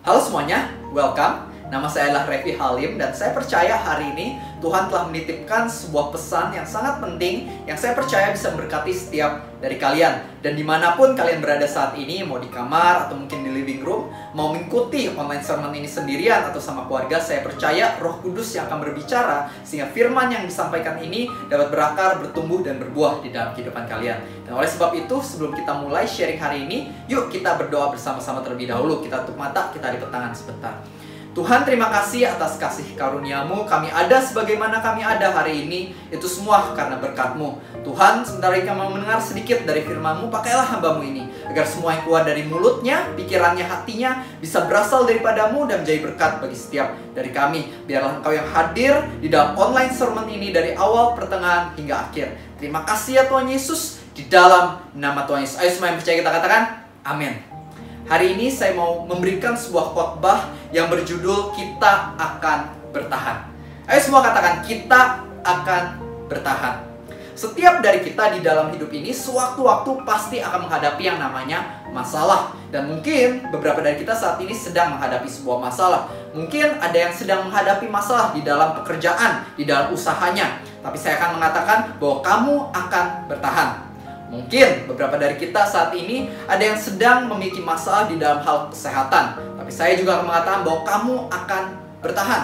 Halo semuanya, welcome. Nama saya adalah Revi Halim dan saya percaya hari ini Tuhan telah menitipkan sebuah pesan yang sangat penting yang saya percaya bisa memberkati setiap dari kalian. Dan dimanapun kalian berada saat ini, mau di kamar atau mungkin di living room, mau mengikuti online sermon ini sendirian atau sama keluarga, saya percaya Roh Kudus yang akan berbicara sehingga firman yang disampaikan ini dapat berakar, bertumbuh, dan berbuah di dalam kehidupan kalian. Dan oleh sebab itu, sebelum kita mulai sharing hari ini, yuk kita berdoa bersama-sama terlebih dahulu. Kita tutup mata, kita lipet tangan sebentar. Tuhan, terima kasih atas kasih karunia-Mu. Kami ada sebagaimana kami ada hari ini. Itu semua karena berkat-Mu. Tuhan, sebentar lagi kami mau mendengar sedikit dari firman-Mu. Pakailah hamba-Mu ini, agar semua yang keluar dari mulutnya, pikirannya, hatinya bisa berasal daripada-Mu dan menjadi berkat bagi setiap dari kami. Biarlah Engkau yang hadir di dalam online sermon ini dari awal, pertengahan, hingga akhir. Terima kasih ya Tuhan Yesus. Di dalam nama Tuhan Yesus. Ayo semua yang percaya kita katakan, amin. Hari ini saya mau memberikan sebuah khotbah yang berjudul Kita Akan Bertahan. Ayo semua katakan, kita akan bertahan. Setiap dari kita di dalam hidup ini sewaktu-waktu pasti akan menghadapi yang namanya masalah. Dan mungkin beberapa dari kita saat ini sedang menghadapi sebuah masalah. Mungkin ada yang sedang menghadapi masalah di dalam pekerjaan, di dalam usahanya. Tapi saya akan mengatakan bahwa kamu akan bertahan. Mungkin beberapa dari kita saat ini ada yang sedang memiliki masalah di dalam hal kesehatan. Tapi saya juga akan mengatakan bahwa kamu akan bertahan.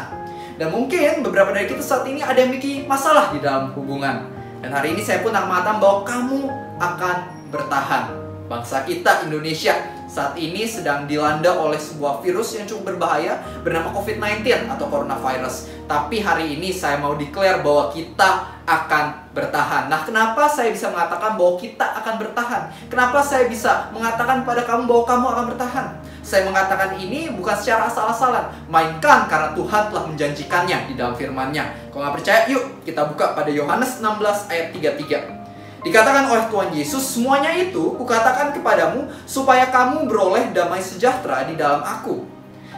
Dan mungkin beberapa dari kita saat ini ada yang memiliki masalah di dalam hubungan. Dan hari ini saya pun akan mengatakan bahwa kamu akan bertahan. Bangsa kita Indonesia saat ini sedang dilanda oleh sebuah virus yang cukup berbahaya bernama COVID-19 atau coronavirus. Tapi hari ini saya mau declare bahwa kita akan bertahan. Nah, kenapa saya bisa mengatakan bahwa kita akan bertahan? Kenapa saya bisa mengatakan pada kamu bahwa kamu akan bertahan? Saya mengatakan ini bukan secara asal-asalan, melainkan karena Tuhan telah menjanjikannya di dalam firman-Nya. Kalau nggak percaya, yuk kita buka pada Yohanes 16 ayat 33. Dikatakan oleh Tuhan Yesus, semuanya itu kukatakan kepadamu supaya kamu beroleh damai sejahtera di dalam aku.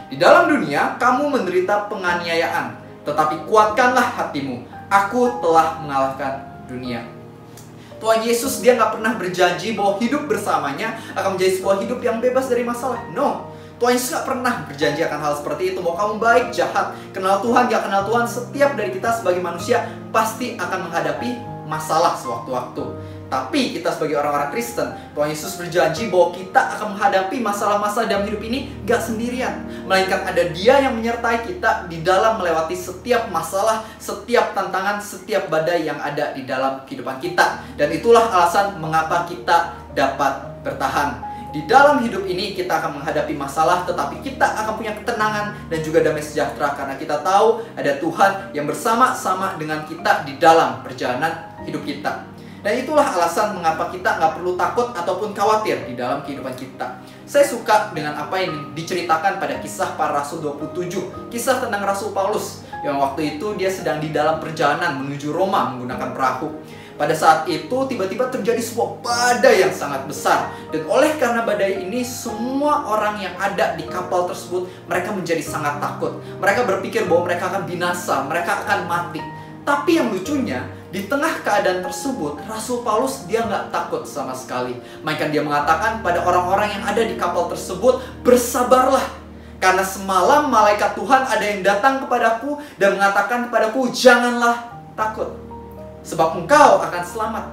Di dalam dunia kamu menderita penganiayaan, tetapi kuatkanlah hatimu. Aku telah mengalahkan dunia. Tuhan Yesus dia nggak pernah berjanji bahwa hidup bersamanya akan menjadi sebuah hidup yang bebas dari masalah. No. Tuhan Yesus gak pernah berjanji akan hal seperti itu. Mau kamu baik, jahat, kenal Tuhan, gak kenal Tuhan, setiap dari kita sebagai manusia pasti akan menghadapi masalah sewaktu-waktu. Tapi kita sebagai orang-orang Kristen, Tuhan Yesus berjanji bahwa kita akan menghadapi masalah-masalah dalam hidup ini gak sendirian, melainkan ada Dia yang menyertai kita di dalam melewati setiap masalah, setiap tantangan, setiap badai yang ada di dalam kehidupan kita. Dan itulah alasan mengapa kita dapat bertahan. Di dalam hidup ini kita akan menghadapi masalah, tetapi kita akan punya ketenangan dan juga damai sejahtera karena kita tahu ada Tuhan yang bersama-sama dengan kita di dalam perjalanan hidup kita. Dan itulah alasan mengapa kita nggak perlu takut ataupun khawatir di dalam kehidupan kita. Saya suka dengan apa yang diceritakan pada kisah para Rasul 27, kisah tentang Rasul Paulus yang waktu itu dia sedang di dalam perjalanan menuju Roma menggunakan perahu. Pada saat itu tiba-tiba terjadi sebuah badai yang sangat besar. Dan oleh karena badai ini, semua orang yang ada di kapal tersebut mereka menjadi sangat takut. Mereka berpikir bahwa mereka akan binasa, mereka akan mati. Tapi yang lucunya, di tengah keadaan tersebut, Rasul Paulus dia nggak takut sama sekali. Melainkan dia mengatakan pada orang-orang yang ada di kapal tersebut, bersabarlah. Karena semalam malaikat Tuhan ada yang datang kepadaku dan mengatakan kepadaku, janganlah takut. Sebab engkau akan selamat.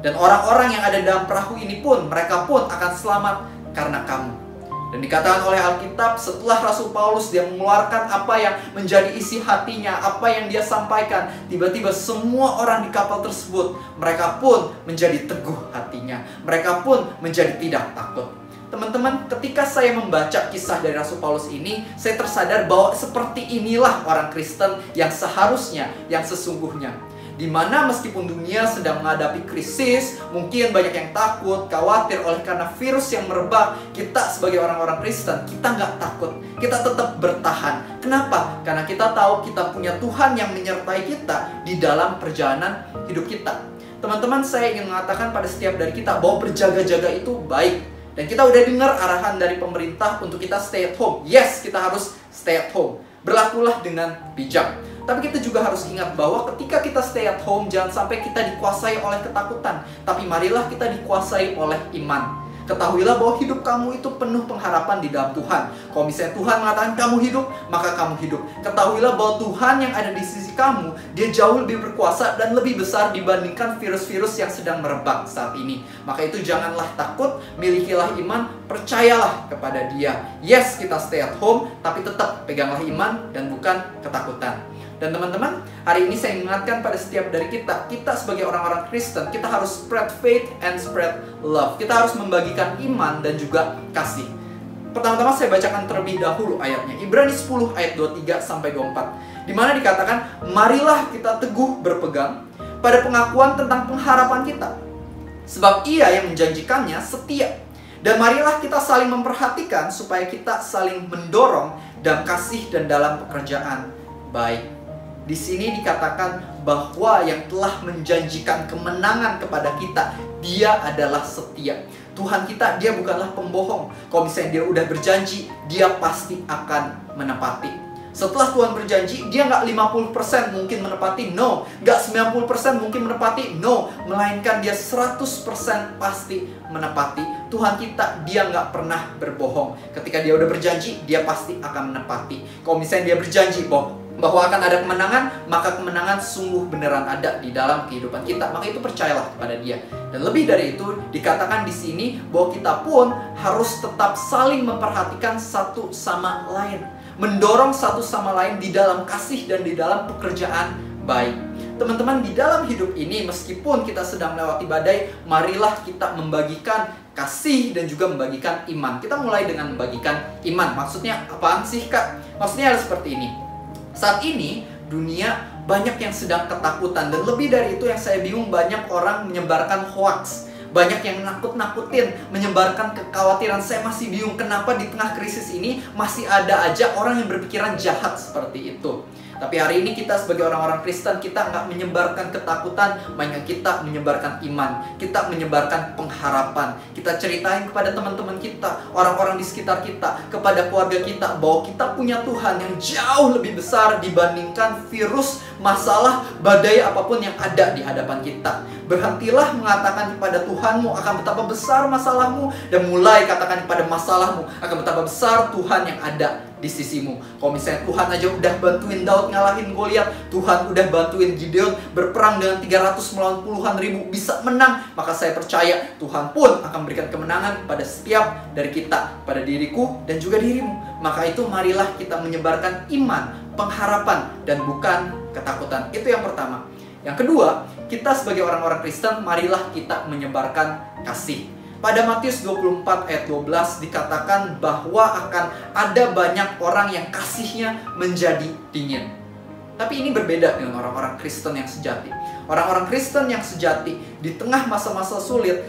Dan orang-orang yang ada dalam perahu ini pun, mereka pun akan selamat karena kamu. Dan dikatakan oleh Alkitab, setelah Rasul Paulus dia mengeluarkan apa yang menjadi isi hatinya, apa yang dia sampaikan, tiba-tiba semua orang di kapal tersebut, mereka pun menjadi teguh hatinya. Mereka pun menjadi tidak takut. Teman-teman, ketika saya membaca kisah dari Rasul Paulus ini, saya tersadar bahwa seperti inilah orang Kristen yang seharusnya, yang sesungguhnya. Dimana meskipun dunia sedang menghadapi krisis, mungkin banyak yang takut, khawatir oleh karena virus yang merebak, kita sebagai orang-orang Kristen, kita nggak takut. Kita tetap bertahan. Kenapa? Karena kita tahu kita punya Tuhan yang menyertai kita di dalam perjalanan hidup kita. Teman-teman, saya ingin mengatakan pada setiap dari kita bahwa berjaga-jaga itu baik. Dan kita udah dengar arahan dari pemerintah untuk kita stay at home. Yes, kita harus stay at home. Berlakulah dengan bijak. Tapi kita juga harus ingat bahwa ketika kita stay at home, jangan sampai kita dikuasai oleh ketakutan. Tapi marilah kita dikuasai oleh iman. Ketahuilah bahwa hidup kamu itu penuh pengharapan di dalam Tuhan. Kalau misalnya Tuhan mengatakan kamu hidup, maka kamu hidup. Ketahuilah bahwa Tuhan yang ada di sisi kamu, Dia jauh lebih berkuasa dan lebih besar dibandingkan virus-virus yang sedang merebak saat ini. Maka itu janganlah takut, milikilah iman, percayalah kepada Dia. Yes, kita stay at home, tapi tetap peganglah iman dan bukan ketakutan. Dan teman-teman, hari ini saya ingatkan pada setiap dari kita sebagai orang-orang Kristen, kita harus spread faith and spread love. Kita harus membagikan iman dan juga kasih. Pertama-tama saya bacakan terlebih dahulu ayatnya. Ibrani 10 ayat 23 sampai 24. Di mana dikatakan, marilah kita teguh berpegang pada pengakuan tentang pengharapan kita. Sebab Ia yang menjanjikannya setia. Dan marilah kita saling memperhatikan supaya kita saling mendorong dalam kasih dan dalam pekerjaan baik. Di sini dikatakan bahwa yang telah menjanjikan kemenangan kepada kita, Dia adalah setia. Tuhan kita, Dia bukanlah pembohong. Kalau misalnya Dia udah berjanji, Dia pasti akan menepati. Setelah Tuhan berjanji, Dia nggak 50% mungkin menepati, no. Nggak 90% mungkin menepati, no. Melainkan Dia 100% pasti menepati. Tuhan kita, Dia nggak pernah berbohong. Ketika Dia udah berjanji, Dia pasti akan menepati. Kalau misalnya Dia berjanji bahwa akan ada kemenangan, maka kemenangan sungguh beneran ada di dalam kehidupan kita. Maka itu percayalah kepada Dia. Dan lebih dari itu, dikatakan di sini bahwa kita pun harus tetap saling memperhatikan satu sama lain, mendorong satu sama lain di dalam kasih dan di dalam pekerjaan baik. Teman-teman, di dalam hidup ini, meskipun kita sedang melewati badai, marilah kita membagikan kasih dan juga membagikan iman. Kita mulai dengan membagikan iman. Maksudnya apaan sih, Kak? Maksudnya adalah seperti ini. Saat ini, dunia banyak yang sedang ketakutan. Dan lebih dari itu yang saya bingung, banyak orang menyebarkan hoax. Banyak yang nakut-nakutin, menyebarkan kekhawatiran. Saya masih bingung kenapa di tengah krisis ini masih ada aja orang yang berpikiran jahat seperti itu. Tapi hari ini kita sebagai orang-orang Kristen, kita nggak menyebarkan ketakutan, melainkan kita menyebarkan iman. Kita menyebarkan pengharapan. Kita ceritain kepada teman-teman kita, orang-orang di sekitar kita, kepada keluarga kita, bahwa kita punya Tuhan yang jauh lebih besar dibandingkan virus, masalah, badai apapun yang ada di hadapan kita. Berhentilah mengatakan kepada Tuhanmu akan betapa besar masalahmu, dan mulai katakan kepada masalahmu akan betapa besar Tuhan yang ada di sisimu. Kalau misalnya Tuhan aja udah bantuin Daud ngalahin Goliat, Tuhan udah bantuin Gideon berperang dengan 300 melawan puluhan ribu bisa menang, maka saya percaya Tuhan pun akan memberikan kemenangan pada setiap dari kita, pada diriku dan juga dirimu. Maka itu marilah kita menyebarkan iman, pengharapan, dan bukan ketakutan. Itu yang pertama. Yang kedua, kita sebagai orang-orang Kristen, marilah kita menyebarkan kasih. Pada Matius 24 ayat 12 dikatakan bahwa akan ada banyak orang yang kasihnya menjadi dingin. Tapi ini berbeda dengan orang-orang Kristen yang sejati. Orang-orang Kristen yang sejati di tengah masa-masa sulit,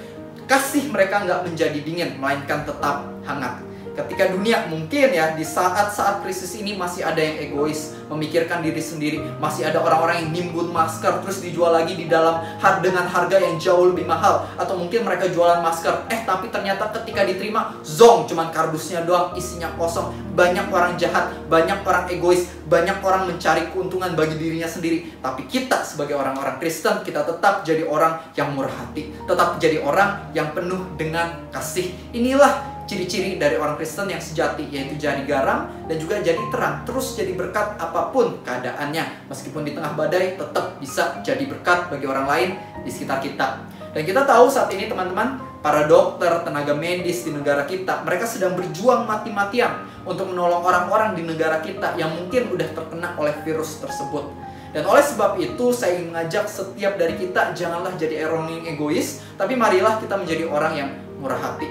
kasih mereka nggak menjadi dingin, melainkan tetap hangat. Ketika dunia mungkin ya di saat-saat krisis ini masih ada yang egois, memikirkan diri sendiri, masih ada orang-orang yang nimbun masker terus dijual lagi di dalam dengan harga yang jauh lebih mahal, atau mungkin mereka jualan masker tapi ternyata ketika diterima zong, cuman kardusnya doang, isinya kosong. Banyak orang jahat, banyak orang egois, banyak orang mencari keuntungan bagi dirinya sendiri. Tapi kita sebagai orang-orang Kristen, kita tetap jadi orang yang murah hati, tetap jadi orang yang penuh dengan kasih. Inilah ciri-ciri dari orang Kristen yang sejati, yaitu jadi garam dan juga jadi terang, terus jadi berkat apapun keadaannya. Meskipun di tengah badai, tetap bisa jadi berkat bagi orang lain di sekitar kita. Dan kita tahu saat ini teman-teman, para dokter, tenaga medis di negara kita, mereka sedang berjuang mati-matian untuk menolong orang-orang di negara kita yang mungkin udah terkena oleh virus tersebut. Dan oleh sebab itu, saya ingin mengajak setiap dari kita, janganlah jadi orang yang egois, tapi marilah kita menjadi orang yang murah hati.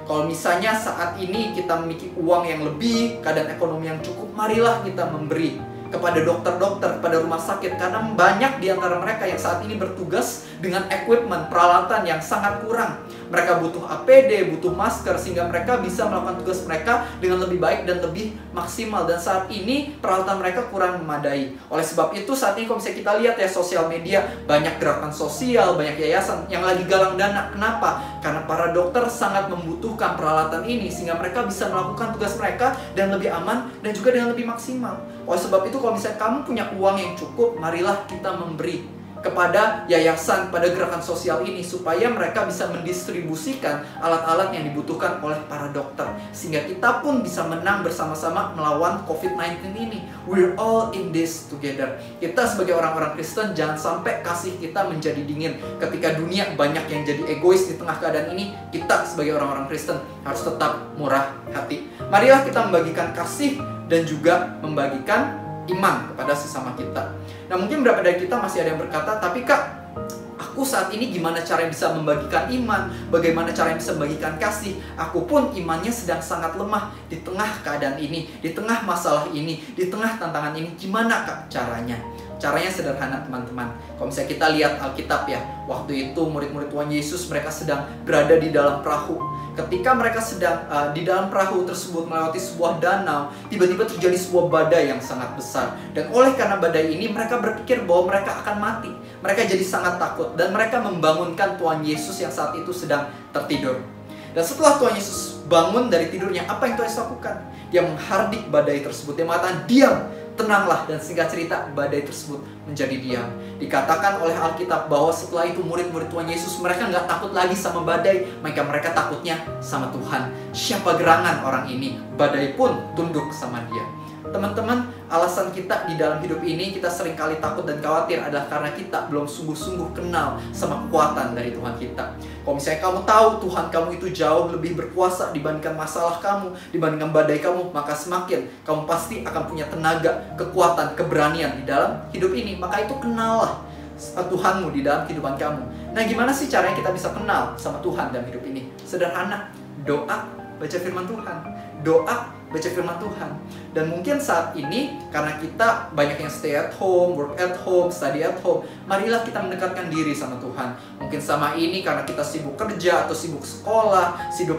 Kalau misalnya saat ini kita memiliki uang yang lebih, keadaan ekonomi yang cukup, marilah kita memberi kepada dokter-dokter, kepada rumah sakit. Karena banyak di antara mereka yang saat ini bertugas dengan equipment, peralatan yang sangat kurang. Mereka butuh APD, butuh masker, sehingga mereka bisa melakukan tugas mereka dengan lebih baik dan lebih maksimal. Dan saat ini peralatan mereka kurang memadai. Oleh sebab itu saat ini kalau misalnya kita lihat ya sosial media, banyak gerakan sosial, banyak yayasan yang lagi galang dana. Kenapa? Karena para dokter sangat membutuhkan peralatan ini, sehingga mereka bisa melakukan tugas mereka dan lebih aman dan juga dengan lebih maksimal. Oleh sebab itu kalau misalnya kamu punya uang yang cukup, marilah kita memberi. kepada yayasan, pada gerakan sosial ini, supaya mereka bisa mendistribusikan alat-alat yang dibutuhkan oleh para dokter, sehingga kita pun bisa menang bersama-sama melawan COVID-19 ini. We're all in this together. Kita sebagai orang-orang Kristen, jangan sampai kasih kita menjadi dingin. Ketika dunia banyak yang jadi egois di tengah keadaan ini, kita sebagai orang-orang Kristen harus tetap murah hati. Marilah kita membagikan kasih dan juga membagikan iman kepada sesama kita. Nah, mungkin beberapa dari kita masih ada yang berkata, tapi Kak, aku saat ini gimana cara bisa membagikan iman? Bagaimana cara bisa membagikan kasih? Aku pun imannya sedang sangat lemah di tengah keadaan ini, di tengah masalah ini, di tengah tantangan ini. Gimana Kak caranya? Caranya sederhana teman-teman. Kalau misalnya kita lihat Alkitab ya, waktu itu murid-murid Tuhan Yesus mereka sedang berada di dalam perahu. Ketika mereka sedang di dalam perahu tersebut melewati sebuah danau, tiba-tiba terjadi sebuah badai yang sangat besar. Dan oleh karena badai ini, mereka berpikir bahwa mereka akan mati. Mereka jadi sangat takut dan mereka membangunkan Tuhan Yesus yang saat itu sedang tertidur. Dan setelah Tuhan Yesus bangun dari tidurnya, apa yang Tuhan Yesus lakukan? Dia menghardik badai tersebut. Dia mengatakan, diam, tenanglah. Dan singkat cerita, badai tersebut menjadi diam. Dikatakan oleh Alkitab bahwa setelah itu murid-murid Tuhan Yesus, mereka nggak takut lagi sama badai, mereka takutnya sama Tuhan. Siapa gerangan orang ini? Badai pun tunduk sama dia. Teman-teman, alasan kita di dalam hidup ini kita seringkali takut dan khawatir adalah karena kita belum sungguh-sungguh kenal sama kekuatan dari Tuhan kita. Kalau misalnya kamu tahu Tuhan kamu itu jauh lebih berkuasa dibandingkan masalah kamu, dibandingkan badai kamu, maka semakin kamu pasti akan punya tenaga, kekuatan, keberanian di dalam hidup ini. Maka itu kenallah Tuhanmu di dalam kehidupan kamu. Nah, gimana sih caranya kita bisa kenal sama Tuhan dalam hidup ini? Sederhana, doa, baca firman Tuhan. Doa, baca firman Tuhan. Dan mungkin saat ini karena kita banyak yang stay at home, work at home, study at home, marilah kita mendekatkan diri sama Tuhan. Mungkin sama ini karena kita sibuk kerja atau sibuk sekolah, sibuk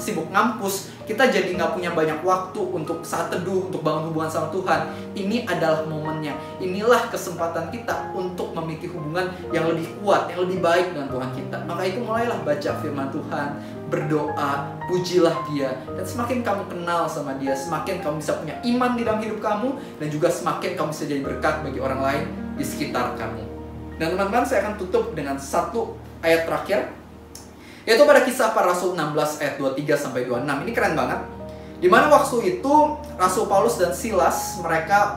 sibuk ngampus, kita jadi nggak punya banyak waktu untuk saat teduh, untuk bangun hubungan sama Tuhan. Ini adalah momennya. Inilah kesempatan kita untuk memiliki hubungan yang lebih kuat, yang lebih baik dengan Tuhan kita. Maka itu mulailah baca firman Tuhan, berdoa, pujilah Dia, dan semakin kamu kenal sama Dia, semakin kamu bisa punya iman di dalam hidup kamu, dan juga semakin kamu bisa jadi berkat bagi orang lain di sekitar kamu. Dan teman-teman, saya akan tutup dengan satu ayat terakhir, yaitu pada Kisah Para Rasul 16 ayat 23-26. Ini keren banget. Dimana waktu itu Rasul Paulus dan Silas,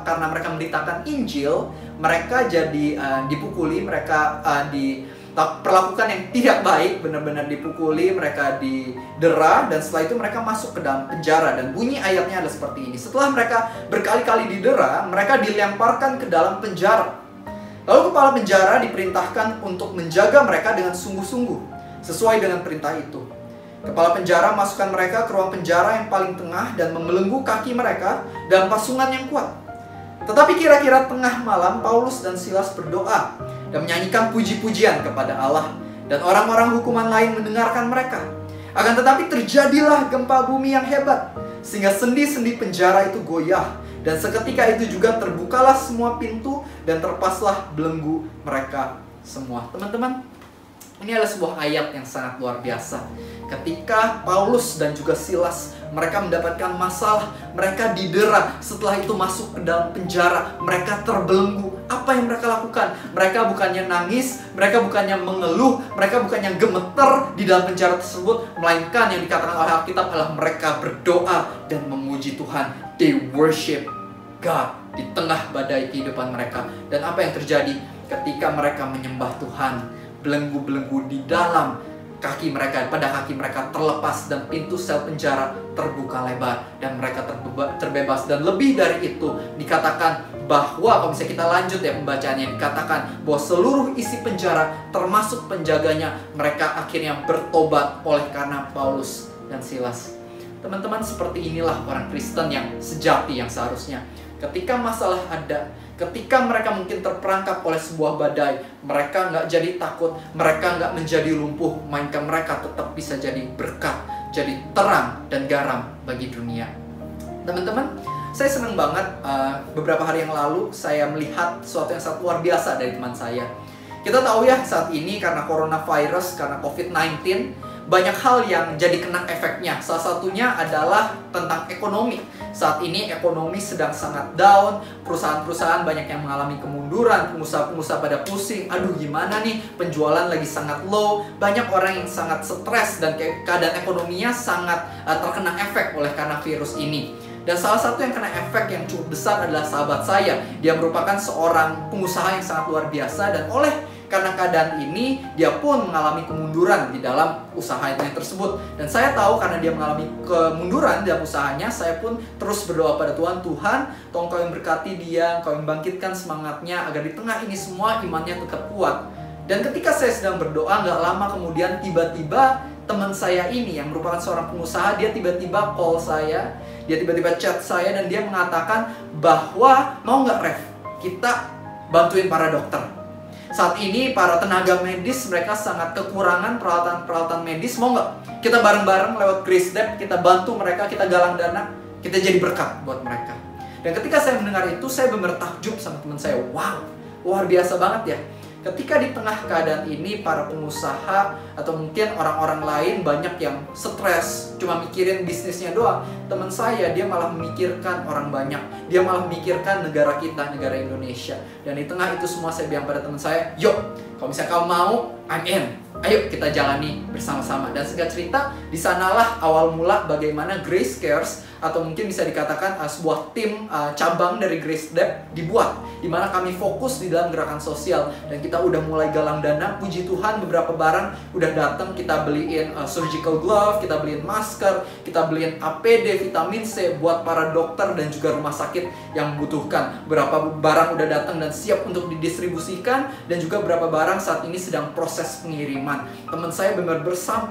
karena mereka memberitakan Injil, mereka jadi dipukuli, mereka diperlakukan yang tidak baik, benar-benar dipukuli, mereka didera, dan setelah itu mereka masuk ke dalam penjara. Dan bunyi ayatnya adalah seperti ini. Setelah mereka berkali-kali didera, mereka dilemparkan ke dalam penjara. Lalu kepala penjara diperintahkan untuk menjaga mereka dengan sungguh-sungguh sesuai dengan perintah itu. Kepala penjara masukkan mereka ke ruang penjara yang paling tengah dan membelenggu kaki mereka dalam pasungan yang kuat. Tetapi kira-kira tengah malam, Paulus dan Silas berdoa dan menyanyikan puji-pujian kepada Allah, dan orang-orang hukuman lain mendengarkan mereka. Akan tetapi terjadilah gempa bumi yang hebat, sehingga sendi-sendi penjara itu goyah, dan seketika itu juga terbukalah semua pintu dan terlepaslah belenggu mereka semua. Teman-teman, ini adalah sebuah ayat yang sangat luar biasa. Ketika Paulus dan juga Silas, mereka mendapatkan masalah, mereka didera, setelah itu masuk ke dalam penjara, mereka terbelenggu. Apa yang mereka lakukan? Mereka bukannya nangis, mereka bukannya mengeluh, mereka bukannya gemeter di dalam penjara tersebut, melainkan yang dikatakan oleh Alkitab adalah mereka berdoa dan memuji Tuhan. They worship God di tengah badai kehidupan mereka. Dan apa yang terjadi ketika mereka menyembah Tuhan? Belenggu-belenggu di dalam kaki mereka, pada kaki mereka terlepas, dan pintu sel penjara terbuka lebar, dan mereka terbebas. Dan lebih dari itu, dikatakan bahwa, kalau misalnya kita lanjut ya pembacaannya, dikatakan bahwa seluruh isi penjara termasuk penjaganya, mereka akhirnya bertobat oleh karena Paulus dan Silas. Teman-teman, seperti inilah orang Kristen yang sejati, yang seharusnya ketika masalah ada, ketika mereka mungkin terperangkap oleh sebuah badai, mereka nggak jadi takut, mereka nggak menjadi lumpuh, melainkan mereka tetap bisa jadi berkat, jadi terang dan garam bagi dunia. Teman-teman, saya senang banget beberapa hari yang lalu saya melihat sesuatu yang sangat luar biasa dari teman saya. Kita tahu ya, saat ini karena coronavirus, karena COVID-19, banyak hal yang jadi kena efeknya. Salah satunya adalah tentang ekonomi. Saat ini ekonomi sedang sangat down, perusahaan-perusahaan banyak yang mengalami kemunduran, pengusaha-pengusaha pada pusing, aduh gimana nih, penjualan lagi sangat low, banyak orang yang sangat stres dan keadaan ekonominya sangat terkena efek oleh karena virus ini. Dan salah satu yang kena efek yang cukup besar adalah sahabat saya. Dia merupakan seorang pengusaha yang sangat luar biasa, dan karena keadaan ini, dia pun mengalami kemunduran di dalam usahanya tersebut. Dan saya tahu karena dia mengalami kemunduran dalam usahanya, saya pun terus berdoa pada Tuhan, Tuhan, tolong Kau yang berkati dia, Kau yang bangkitkan semangatnya, agar di tengah ini semua imannya tetap kuat. Dan ketika saya sedang berdoa, nggak lama kemudian tiba-tiba teman saya ini yang merupakan seorang pengusaha, dia tiba-tiba call saya, dia tiba-tiba chat saya, dan dia mengatakan bahwa mau nggak Ref, kita bantuin para dokter. Saat ini para tenaga medis mereka sangat kekurangan peralatan medis, mau nggak kita bareng-bareng lewat Grace Dep, kita bantu mereka, kita galang dana, kita jadi berkat buat mereka. Dan ketika saya mendengar itu, saya benar-benar takjub sama teman saya, wow, luar biasa banget ya. Ketika di tengah keadaan ini, para pengusaha atau mungkin orang-orang lain banyak yang stres, cuma mikirin bisnisnya doang. Teman saya, dia malah memikirkan orang banyak. Dia malah memikirkan negara kita, negara Indonesia. Dan di tengah itu semua, saya bilang pada teman saya, yuk, kalau misalnya kamu mau, I'm in. Ayo kita jalani bersama-sama. Dan singkat cerita, di sanalah awal mula bagaimana Grace Cares, atau mungkin bisa dikatakan sebuah tim cabang dari Grace Dep dibuat, di mana kami fokus di dalam gerakan sosial. Dan kita udah mulai galang dana, puji Tuhan beberapa barang udah datang. Kita beliin surgical glove, kita beliin masker, kita beliin APD, vitamin C buat para dokter dan juga rumah sakit yang membutuhkan. Beberapa barang udah datang dan siap untuk didistribusikan, dan juga beberapa barang saat ini sedang proses pengiriman. Teman saya benar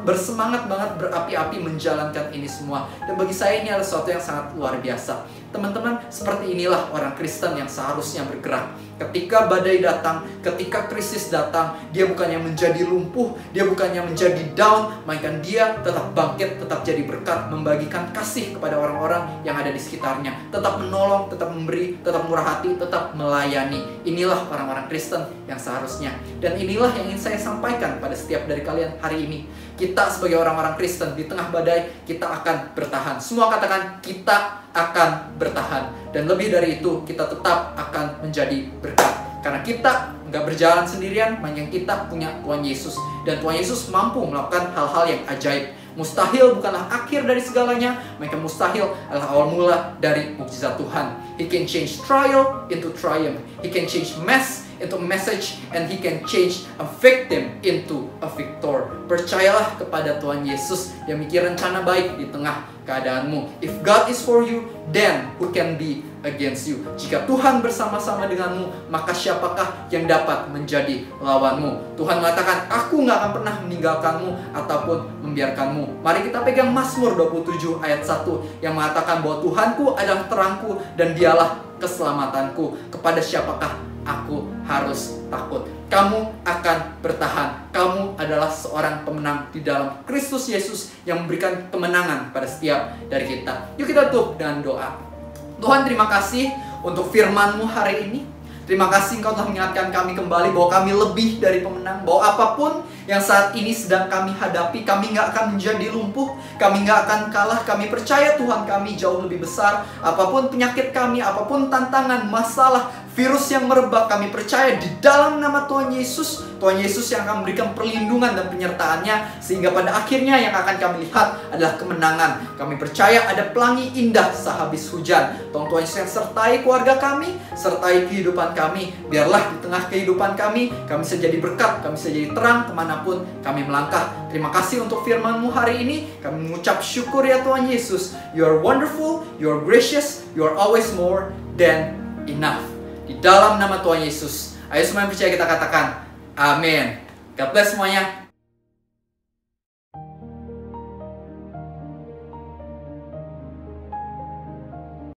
bersemangat banget, berapi-api menjalankan ini semua. Dan bagi saya ini adalah sesuatu yang sangat luar biasa. Teman-teman, seperti inilah orang Kristen yang seharusnya bergerak. Ketika badai datang, ketika krisis datang, dia bukannya menjadi lumpuh, dia bukannya menjadi down, melainkan dia tetap bangkit, tetap jadi berkat, membagikan kasih kepada orang-orang yang ada di sekitarnya, tetap menolong, tetap memberi, tetap murah hati, tetap melayani. Inilah orang-orang Kristen yang seharusnya. Dan inilah yang ingin saya sampaikan pada setiap dari kalian hari ini. Kita sebagai orang-orang Kristen di tengah badai, kita akan bertahan. Semua katakan, kita akan bertahan. Dan lebih dari itu, kita tetap akan menjadi berkat. Karena kita nggak berjalan sendirian, melainkan kita punya Tuhan Yesus. Dan Tuhan Yesus mampu melakukan hal-hal yang ajaib. Mustahil bukanlah akhir dari segalanya, melainkan mustahil adalah awal mula dari mukjizat Tuhan. He can change trial into triumph. He can change mess into message, and He can change a victim into a victor. Percayalah kepada Tuhan Yesus yang mikir rencana baik di tengah keadaanmu. If God is for you, then who can be against you? Jika Tuhan bersama-sama denganmu, maka siapakah yang dapat menjadi lawanmu? Tuhan mengatakan, aku nggak akan pernah meninggalkanmu ataupun membiarkanmu. Mari kita pegang Mazmur 27 ayat 1 yang mengatakan bahwa Tuhanku adalah terangku dan Dialah keselamatanku. Kepada siapakah aku harus takut? Kamu akan bertahan. Kamu adalah seorang pemenang di dalam Kristus Yesus yang memberikan kemenangan pada setiap dari kita. Yuk kita tutup dengan doa. Tuhan, terima kasih untuk firman-Mu hari ini. Terima kasih Engkau telah mengingatkan kami kembali bahwa kami lebih dari pemenang. Bahwa apapun yang saat ini sedang kami hadapi, kami nggak akan menjadi lumpuh. Kami nggak akan kalah. Kami percaya Tuhan kami jauh lebih besar. Apapun penyakit kami, apapun tantangan, masalah, virus yang merebak, kami percaya di dalam nama Tuhan Yesus. Tuhan Yesus yang akan memberikan perlindungan dan penyertaannya. Sehingga pada akhirnya yang akan kami lihat adalah kemenangan. Kami percaya ada pelangi indah sehabis hujan. Tuhan Yesus yang sertai keluarga kami, sertai kehidupan kami. Biarlah di tengah kehidupan kami bisa jadi berkat, kami bisa jadi terang kemanapun kami melangkah. Terima kasih untuk firman-Mu hari ini. Kami mengucap syukur ya Tuhan Yesus. You are wonderful, you are gracious, you are always more than enough. Di dalam nama Tuhan Yesus. Ayo semua yang percaya kita katakan, amin. God bless semuanya.